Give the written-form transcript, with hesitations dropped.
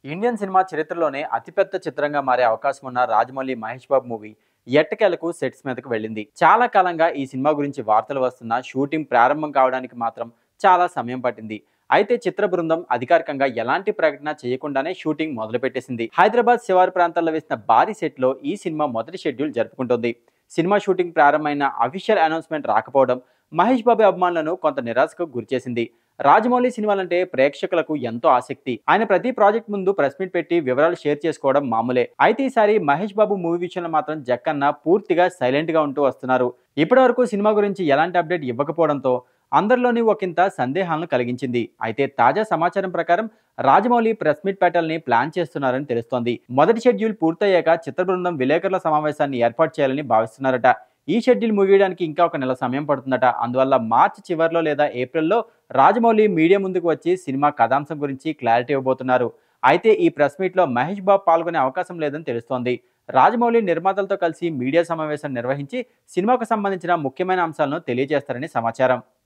Indian cinema చరిత్రలోనే అతిపెద్ద చిత్రంగా మారే అవకాశం ఉన్న రాజమౌళి మహేష్ బాబు మూవీ ఎట్టకేలకు సెట్స్ మీదకు వెళ్ళింది. చాలా కాలంగా ఈ సినిమా గురించి వార్తలు వస్తున్నా షూటింగ్ ప్రారంభం కావడానికి మాత్రం చాలా సమయం పట్టింది. అయితే చిత్ర బృందం అధికారికంగా ఎలాంటి ప్రకటన చేయకుండానే షూటింగ్ మొదలుపెట్టేసింది. హైదరాబాద్ శివారు ప్రాంతాల్లో వేసిన భారీ సెట్ లో ఈ సినిమా మొదటి షెడ్యూల్ జరుపుకుంటోంది. సినిమా షూటింగ్ ప్రారంభమైన అఫీషియల్ అనౌన్స్మెంట్ రాకపోవడం మహేష్ బాబు అభిమానులను కొంత నిరాశకు గురిచేసింది. రాజమౌళి సినిమాలంటే ప్రేక్షకులకు ఎంతో ఆసక్తి. ఆయన ప్రతి ప్రాజెక్ట్ ముందు ప్రెస్ మీట్ పెట్టి వివరాలు షేర్ చేసుకోవడం మామూలే. అయితే ఈసారి మహేష్ బాబు మూవీ విషయంలో మాత్రం జక్కన్న పూర్తిగా సైలెంట్ గా ఉంటూ వస్తున్నారు. ఇప్పటివరకు సినిమా గురించి ఎలాంటి అప్డేట్ ఇవ్వకపోవడంతో అందరిలోని ఒకంత సందేహాలను కలిగించింది. అయితే తాజా సమాచారం ప్రకారం రాజమౌళి ప్రెస్ మీట్ పెట్టాలని ప్లాన్ చేస్తున్నారని తెలుస్తోంది. మొదటి షెడ్యూల్ పూర్తయ్యాక చిత్ర బృందం విలేకరుల సమావేశాన్ని ఏర్పాటు చేయాలని భావిస్తున్నారట. ఈ షెడ్యూల్ ముగియడానికి ఇంకా ఒక నెల సమయం పడుతుందట. అందువల్ల మార్చి చివరిలో లేదా ఏప్రిల్లో రాజమౌళి మీడియా ముందుకు వచ్చి సినిమా కథాంశం గురించి క్లారిటీ ఇవ్వబోతున్నారు. అయితే ఈ ప్రెస్ మీట్లో మహేష్ బాబు పాల్గొనే అవకాశం లేదని తెలుస్తోంది. రాజమౌళి నిర్మాతలతో కలిసి మీడియా సమావేశం నిర్వహించి సినిమాకు సంబంధించిన ముఖ్యమైన అంశాలను తెలియజేస్తారని సమాచారం.